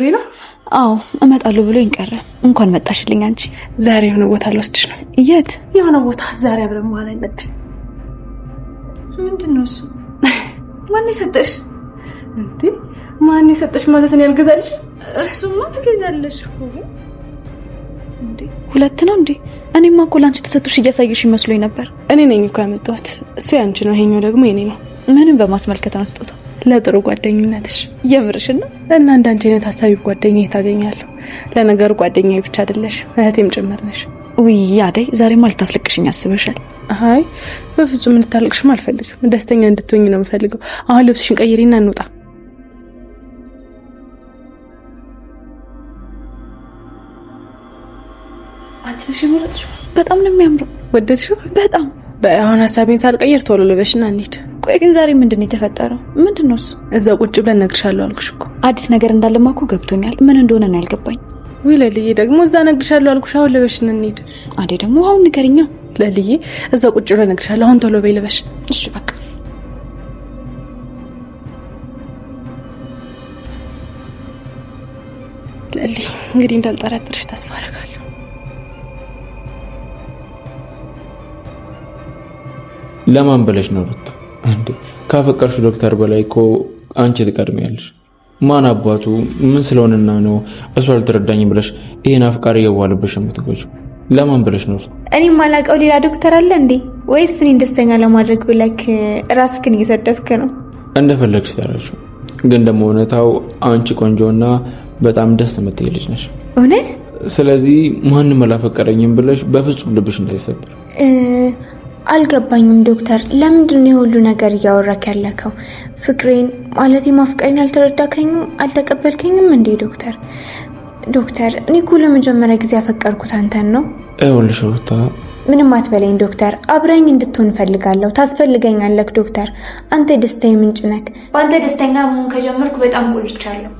ሪና አዎ እመጣለሁ ብሎ ይንቀረ እንኳን መጣሽልኝ አንቺ ዛሬ የሆነ ቦታ ልወስድሽ ነው የት የሆነ ቦታ ዛሬ አብረን መዋል አለብን ምንድነው እሱ ማን ይሰጥሽ እንዴ ማን ይሰጥሽ ማለት ነው ያልገዛልሽ እሱማ ትገዛለሽ እኮ እንዴ ሁለት ነው እንዴ እኔማ እኮ ላንቺ ተሰጥቶሽ እያሳየሽ ይመስሎኝ ነበር እኔ ነኝ እኮ ያመጣሁት እሱ ያንቺ ነው ይሄኛው ደግሞ የኔ ነው ምንም በማስመልከት ነው ስጦታው ለጥሩ ጓደኝነትሽ የምርሽና እና እንዳንቺ አይነት ሐሳቢ ጓደኛዬ ታገኛለሁ ለነገሩ ጓደኛዬ ብቻ አይደለሽ እህቴም ጭምር ነሽ ውይ አደይ ዛሬማ ልታስለቅሽኝ አስበሻል አይ በፍጹም እንድታለቅሽም አልፈልግም ደስተኛ እንድትሆኚ ነው የምፈልገው አሁን ልብስሽን ቀይሪና እንውጣ አንቺ ነሽ የመረጥሽው በጣም ነው የሚያምረው ወደድሽው በጣም በአሁን ሐሳቤን ሳልቀይር ቶሎ ልበሽና እንሂድ ቆይ ግን ዛሬ ምንድነው የተፈጠረው ምንድነው እሱ እዛው ቁጭ ብለን እነግርሻለሁ አልኩሽ እኮ አዲስ ነገር እንዳለማ እኮ ገብቶኛል ምን እንደሆነ ነው ያልገባኝ ወይ ለልዬ ደግሞ እዛ እነግርሻለሁ አልኩሽ አሁን ልበሽና እንሂድ አዴ ደግሞ አሁን ንገሪኛ ለልዬ እዛው ቁጭ ብለን እነግርሻለሁ አሁን ቶሎ በይ ልበሽ እሺ በቃ ለልዬ እንግዲህ እንዳልጠራጥርሽ ተስፋ አደርጋለሁ ለማን ብለሽ ነው ሩታ እንዴ ካፈቀርሽ ዶክተር በላይ እኮ አንቺ ትቀድሚያለሽ ማን አባቱ ምን ስለሆነና ነው እሱ አልተረዳኝ ብለሽ ይሄን አፍቃሪ የዋለብሽ የምትጎጂው ለማን ብለሽ ነው እኔ ማላቀው ሌላ ዶክተር አለ እንዴ ወይስ እኔ ደስተኛ ለማድረግ ብለክ ራስክን እየሰደብክ ነው እንደፈለግሽ ታረሹ ግን ደግሞ እውነታው አንቺ ቆንጆና በጣም ደስ የምትይ ልጅ ነሽ እውነት ስለዚህ ማንንም አላፈቀረኝም ብለሽ በፍጹም ልብሽ እንዳይሰበር አልገባኝም ዶክተር ለምንድን ነው ሁሉ ነገር ያወራክ ያለከው ፍቅሬን ማለት ማፍቀሬን አልተረዳከኝም አልተቀበልከኝም እንዴ ዶክተር እኔ እኮ ለመጀመሪያ ጊዜ ያፈቀርኩት አንተን ነው አይወልሽ ሩታ ምንም አትበለኝ ዶክተር አብረኝ እንድትሆን ፈልጋለሁ ታስፈልገኛለህ ዶክተር አንተ ደስታዬ ምንጭ ነህ በአንተ ደስተኛ መሆን ከጀመርኩ በጣም ቆይቻለሁ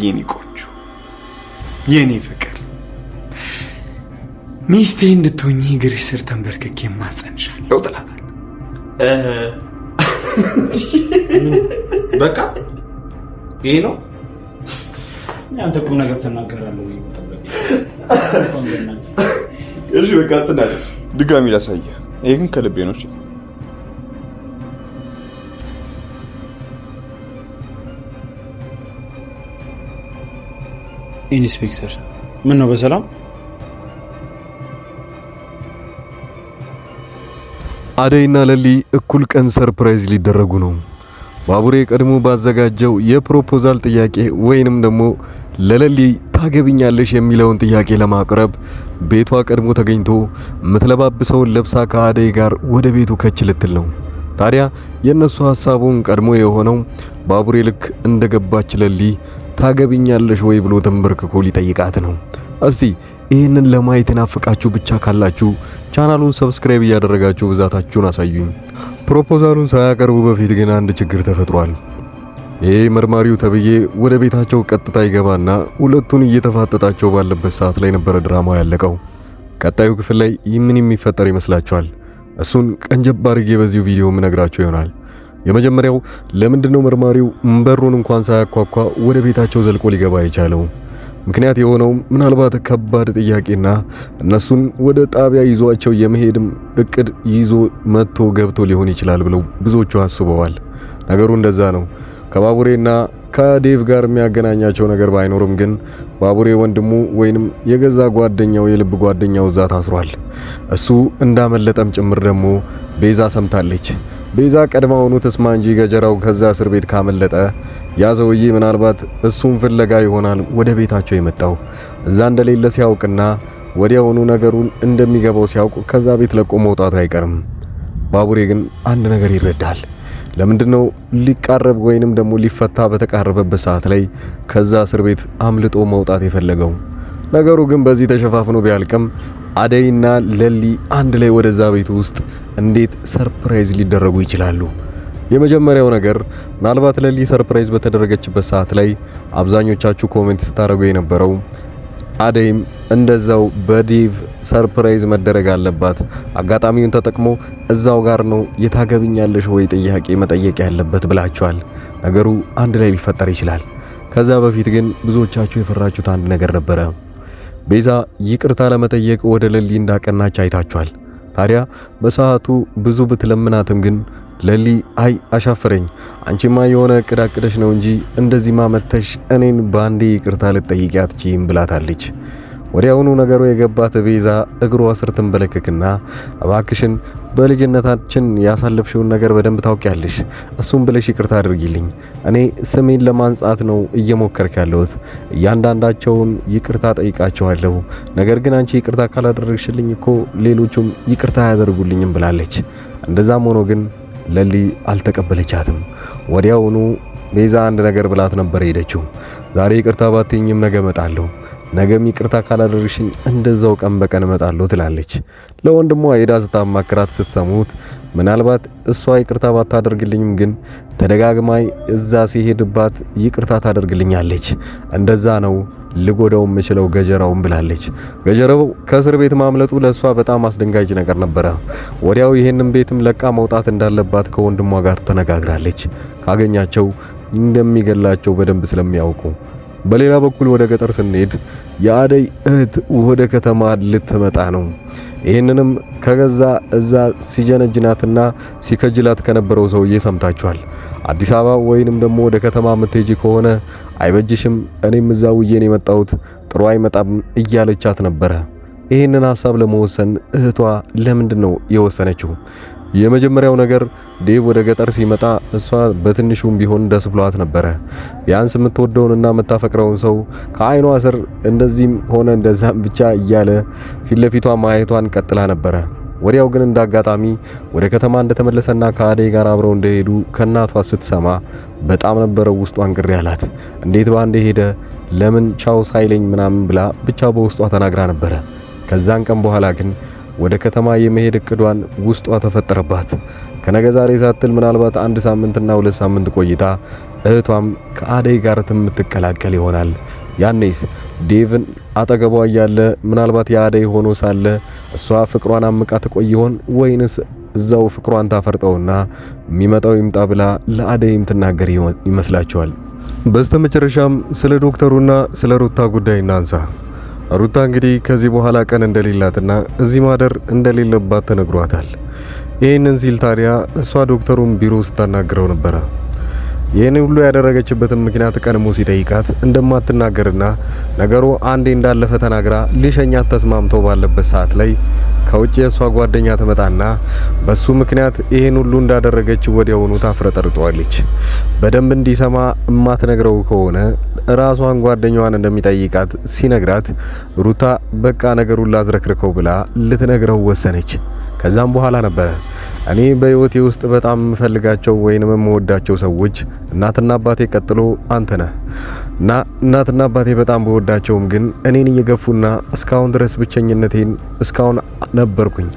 የኔ ቆንጆ የኔ ፍቅር ሚስቴ እንድትሆኚ እግርሽ ስር ተንበርክኬ ማጸንሻለሁ ጥላታል በቃ ይሄ ነው አንተ ቁም ነገር ተናገራለህ ወይ እሺ በቃ አትናደድ ድጋሚ ላሳየህ ይሄ ግን ከልቤ ነው እሺ ኢንስፔክተር ምን ነው በሰላም አደይና ለሊ እኩል ቀን ሰርፕራይዝ ሊደረጉ ነው ባቡሬ ቀድሞ ባዘጋጀው የፕሮፖዛል ጥያቄ ወይንም ደግሞ ለለሊ ታገብኛለሽ የሚለውን ጥያቄ ለማቅረብ ቤቷ ቀድሞ ተገኝቶ ምትለባብሰውን ለብሳ ከአደይ ጋር ወደ ቤቱ ከች ልትል ነው ታዲያ የነሱ ሐሳቡን ቀድሞ የሆነው ባቡሬ ልክ እንደገባች ለሊ ታገብኛለሽ ወይ ብሎ ተንበርክኮ ሊጠይቃት ነው እስቲ ይሄንን ለማየት ናፍቃችሁ ብቻ ካላችሁ ቻናሉን ሰብስክራይብ እያደረጋችሁ ብዛታችሁን አሳዩኝ ፕሮፖዛሉን ሳያቀርቡ በፊት ግን አንድ ችግር ተፈጥሯል ይሄ መርማሪው ተብዬ ወደ ቤታቸው ቀጥታ ይገባና ሁለቱን እየተፋጠጣቸው ባለበት ሰዓት ላይ ነበር ድራማው ያለቀው ቀጣዩ ክፍል ላይ ምን የሚፈጠር ይመስላችኋል እሱን ቀንጀብ አድርጌ በዚሁ ቪዲዮ ምነግራችሁ ይሆናል የመጀመሪያው ለምንድነው መርማሪው በሩን እንኳን ሳያኳኳ ወደ ቤታቸው ዘልቆ ሊገባ የቻለው ምክንያት የሆነው ምናልባት ከባድ ጥያቄና እነሱን ወደ ጣቢያ ይዟቸው የመሄድም እቅድ ይዞ መጥቶ ገብቶ ሊሆን ይችላል ብለው ብዙዎቹ አስበዋል ነገሩ እንደዛ ነው ከባቡሬና ከዴቭ ጋር የሚያገናኛቸው ነገር ባይኖርም ግን ባቡሬ ወንድሙ ወይንም የገዛ ጓደኛው የልብ ጓደኛው እዛ ታስሯል እሱ እንዳመለጠም ጭምር ደግሞ ቤዛ ሰምታለች ቤዛ ቀድማውኑ ተስማ እንጂ ገጀራው ከዛ እስር ቤት ካመለጠ ያዘውዬ ምናልባት እሱን ፍለጋ ይሆናል ወደ ቤታቸው የመጣው እዛ እንደሌለ ሲያውቅና ወዲያውኑ ነገሩን እንደሚገባው ሲያውቅ ከዛ ቤት ለቆ መውጣቱ አይቀርም ባቡሬ ግን አንድ ነገር ይረዳል ለምንድነው ሊቃረብ ወይንም ደግሞ ሊፈታ በተቃረበበት ሰዓት ላይ ከዛ እስር ቤት አምልጦ መውጣት የፈለገው ነገሩ ግን በዚህ ተሸፋፍኖ ቢያልቅም አደይና ለሊ አንድ ላይ ወደዛ ቤት ውስጥ እንዴት ሰርፕራይዝ ሊደረጉ ይችላሉ የመጀመሪያው ነገር ምናልባት ለሊ ሰርፕራይዝ በተደረገችበት ሰዓት ላይ አብዛኞቻችሁ ኮሜንት ስታደርጉ የነበረው አደይም እንደዛው በዴቭ ሰርፕራይዝ መደረግ አለባት አጋጣሚውን ተጠቅሞ እዛው ጋር ነው የታገብኛለሽ ወይ ጥያቄ መጠየቅ ያለበት ብላችኋል ነገሩ አንድ ላይ ሊፈጠር ይችላል ከዛ በፊት ግን ብዙዎቻችሁ የፈራችሁት አንድ ነገር ነበረ። ቤዛ ይቅርታ ለመጠየቅ ወደ ለሊ እንዳቀናች አይታችኋል። ታዲያ በሰዓቱ ብዙ ብትለምናትም ግን ለሊ አይ አሻፈረኝ፣ አንቺማ የሆነ እቅድ አቅደሽ ነው እንጂ እንደዚህ ማመተሽ እኔን ባንዴ ይቅርታ ልትጠይቂ አትችይም ብላታለች። ወዲያውኑ ነገሩ የገባት ቤዛ እግሯ ስር ትንበለከክና እባክሽን በልጅነታችን ያሳለፍሽውን ነገር በደንብ ታውቂያለሽ፣ እሱም ብለሽ ይቅርታ አድርጊልኝ። እኔ ስሜን ለማንጻት ነው እየሞከርክ ያለሁት። እያንዳንዳቸውን ይቅርታ ጠይቃቸዋለሁ። ነገር ግን አንቺ ይቅርታ ካላደረግሽልኝ እኮ ሌሎቹም ይቅርታ አያደርጉልኝም ብላለች። እንደዛም ሆኖ ግን ለሊ አልተቀበለቻትም። ወዲያውኑ ቤዛ አንድ ነገር ብላት ነበር ሄደችው። ዛሬ ይቅርታ ባትኝም ነገ እመጣለሁ፣ ነገም ይቅርታ ካላደረግሽኝ እንደዛው ቀን በቀን እመጣለሁ ትላለች። ለወንድሟ ሄዳ ስታማክራት ስትሰሙት ምናልባት እሷ ይቅርታ ባታደርግልኝም ግን ተደጋግማይ እዛ ሲሄድባት ይቅርታ ታደርግልኛለች። እንደዛ ነው ልጎዳው የምችለው ገጀራውን ብላለች። ገጀራው ከእስር ቤት ማምለጡ ለሷ በጣም አስደንጋጭ ነገር ነበረ። ወዲያው ይሄንን ቤትም ለቃ መውጣት እንዳለባት ከወንድሟ ጋር ተነጋግራለች። ካገኛቸው እንደሚገላቸው በደንብ ስለሚያውቁ። በሌላ በኩል ወደ ገጠር ስንሄድ የአደይ እህት ወደ ከተማ ልትመጣ ነው። ይህንንም ከገዛ እዛ ሲጀነጅናትና ሲከጅላት ከነበረው ሰውዬ ሰምታችኋል። አዲስ አበባ ወይንም ደግሞ ወደ ከተማ የምትሄጂ ከሆነ አይበጅሽም፣ እኔም እዛ ውዬን የመጣሁት ጥሩ አይመጣም እያለቻት ነበረ። ይህንን ሐሳብ ለመወሰን እህቷ ለምንድን ነው የወሰነችው? የመጀመሪያው ነገር ዴቭ ወደ ገጠር ሲመጣ እሷ በትንሹም ቢሆን ደስ ብሏት ነበረ። ቢያንስ የምትወደውንና የምታፈቅረውን ሰው ከአይኗ ስር እንደዚህም ሆነ እንደዛም ብቻ እያለ ፊት ለፊቷ ማየቷን ቀጥላ ነበረ። ወዲያው ግን እንዳጋጣሚ ወደ ከተማ እንደተመለሰና ከአደይ ጋር አብረው እንደሄዱ ከናቷ ስትሰማ በጣም ነበረ ውስጧን ቅር ያላት። እንዴት ባንዴ ሄደ፣ ለምን ቻው ሳይለኝ ምናምን ብላ ብቻ በውስጧ ተናግራ ነበረ። ከዛን ቀን በኋላ ግን ወደ ከተማ የመሄድ እቅዷን ውስጧ ተፈጠረባት። ከነገ ዛሬ ሳትል ምናልባት 1 ሳምንትና 2 ሳምንት ቆይታ እህቷም ከአደይ ጋር የምትቀላቀል ይሆናል። ያኔስ ዴቭን አጠገቧ እያለ ምናልባት የአደይ ሆኖ ሳለ እሷ ፍቅሯን አምቃ ትቆይ ይሆን ወይንስ እዛው ፍቅሯን ታፈርጠውና የሚመጣው ይምጣ ብላ ለአደይም ትናገር ይመስላችኋል? በስተመጨረሻም ስለ ዶክተሩና ስለ ሩታ ጉዳይ እናንሳ። ሩታ እንግዲህ ከዚህ በኋላ ቀን እንደሌላትና እዚህ ማደር እንደሌለባት ተነግሯታል። ይህንን ሲል ታዲያ እሷ ዶክተሩን ቢሮ ስታናግረው ነበረ። ይህን ሁሉ ያደረገችበትን ምክንያት ቀድሞ ሲጠይቃት እንደማትናገርና ነገሩ አንዴ እንዳለፈ ተናግራ ሊሸኛት ተስማምተው ባለበት ሰዓት ላይ ከውጭ የሷ ጓደኛ ትመጣና በሱ ምክንያት ይህን ሁሉ እንዳደረገች ወዲያውኑ ታፍረጠርጠዋለች። በደንብ እንዲሰማ እማትነግረው ከሆነ ራሷን ጓደኛዋን እንደሚጠይቃት ሲነግራት ሩታ በቃ ነገሩን ላዝረክርከው ብላ ልትነግረው ወሰነች። ከዛም በኋላ ነበረ እኔ በህይወቴ ውስጥ በጣም የምፈልጋቸው ወይንም የምወዳቸው ሰዎች እናትና አባቴ ቀጥሎ አንተ ነህ እና እናትና አባቴ በጣም በወዳቸውም ግን እኔን እየገፉና እስካሁን ድረስ ብቸኝነቴን እስካሁን ነበርኩኝ።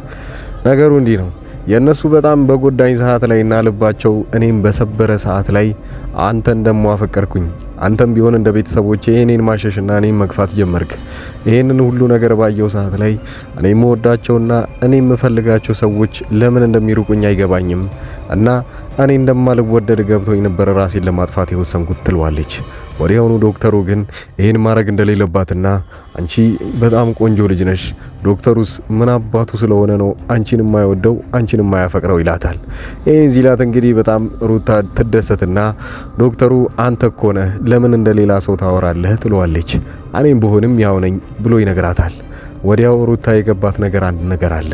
ነገሩ እንዲህ ነው። የነሱ በጣም በጎዳኝ ሰዓት ላይና ልባቸው እኔም በሰበረ ሰዓት ላይ አንተን ደሞ አፈቀርኩኝ። አንተም ቢሆን እንደ ቤተሰቦቼ እኔን ማሸሽና እኔን መግፋት ጀመርክ። ይሄንን ሁሉ ነገር ባየው ሰዓት ላይ እኔ የምወዳቸውና እኔ የምፈልጋቸው ሰዎች ለምን እንደሚሩቁኝ አይገባኝም እና እኔ እንደማልወደድ ገብቶኝ ነበር ራሴን ለማጥፋት የወሰንኩት ትለዋለች። ወዲያውኑ ዶክተሩ ግን ይሄን ማድረግ እንደሌለባትና አንቺ በጣም ቆንጆ ልጅ ነሽ፣ ዶክተሩስ ምን አባቱ ስለሆነ ነው አንቺን የማይወደው አንቺን የማያፈቅረው ይላታል። ይሄን ዚላት እንግዲህ በጣም ሩታ ትደሰትና ዶክተሩ አንተ እኮ ነህ ለምን እንደሌላ ሰው ታወራለህ ትለዋለች። እኔም ብሆንም ያው ነኝ ብሎ ይነግራታል። ወዲያው ሩታ የገባት ነገር አንድ ነገር አለ።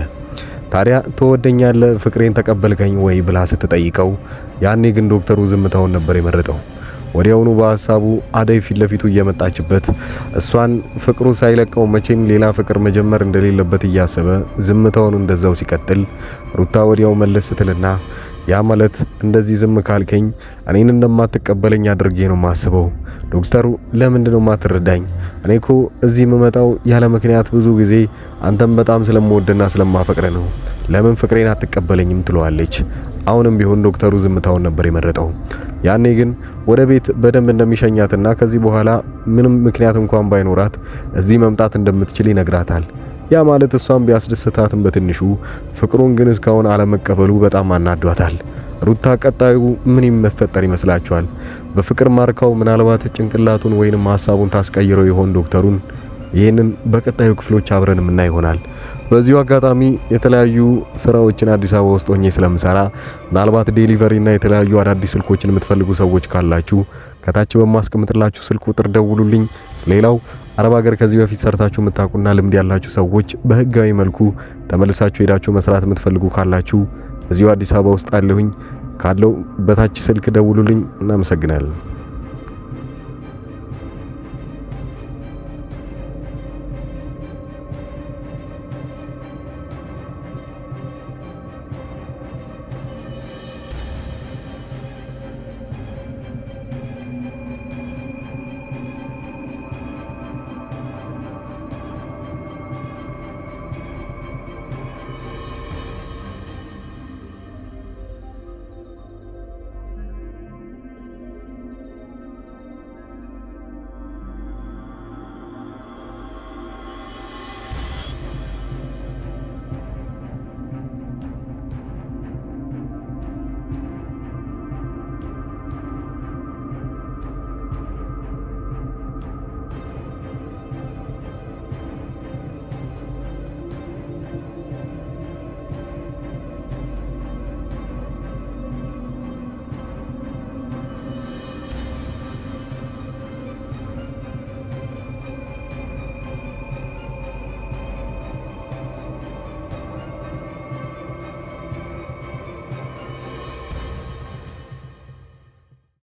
ታዲያ ተወደኛለህ ፍቅሬን ተቀበልከኝ ወይ ብላ ስትጠይቀው ያኔ ግን ዶክተሩ ዝምታውን ነበር የመረጠው። ወዲያውኑ በሐሳቡ አደይ ፊት ለፊቱ እየመጣችበት እሷን ፍቅሩ ሳይለቀው መቼም ሌላ ፍቅር መጀመር እንደሌለበት እያሰበ ዝምታውን እንደዛው ሲቀጥል ሩታ ወዲያው መለስ ስትልና ያ ማለት እንደዚህ ዝም ካልከኝ እኔን እንደማትቀበለኝ አድርጌ ነው ማስበው። ዶክተሩ ለምንድነው ማትረዳኝ? እኔኮ እዚህ የምመጣው ያለ ምክንያት ብዙ ጊዜ አንተም በጣም ስለምወድና ስለማፈቅረ ነው። ለምን ፍቅሬን አትቀበለኝም ትለዋለች። አሁንም ቢሆን ዶክተሩ ዝምታውን ነበር የመረጠው። ያኔ ግን ወደ ቤት በደንብ እንደሚሸኛትና ከዚህ በኋላ ምንም ምክንያት እንኳን ባይኖራት እዚህ መምጣት እንደምትችል ይነግራታል። ያ ማለት እሷን ቢያስደስታትም በትንሹ ፍቅሩን ግን እስካሁን አለመቀበሉ በጣም አናዷታል። ሩታ ቀጣዩ ምን ይመፈጠር ይመስላችኋል? በፍቅር ማርካው ምናልባት ጭንቅላቱን ወይንም ሐሳቡን ታስቀይረው ይሆን ዶክተሩን? ይህንን በቀጣዩ ክፍሎች አብረን የምናይ ይሆናል። በዚሁ አጋጣሚ የተለያዩ ስራዎችን አዲስ አበባ ውስጥ ሆኜ ስለምሰራ ምናልባት ዴሊቨሪ እና የተለያዩ አዳዲስ ስልኮችን የምትፈልጉ ሰዎች ካላችሁ ከታች በማስቀምጥላችሁ ስልክ ቁጥር ደውሉልኝ። ሌላው አረብ ሀገር ከዚህ በፊት ሰርታችሁ የምታውቁና ልምድ ያላችሁ ሰዎች በህጋዊ መልኩ ተመልሳችሁ ሄዳችሁ መስራት የምትፈልጉ ካላችሁ እዚሁ አዲስ አበባ ውስጥ አለሁኝ። ካለው በታች ስልክ ደውሉልኝ። እናመሰግናለን።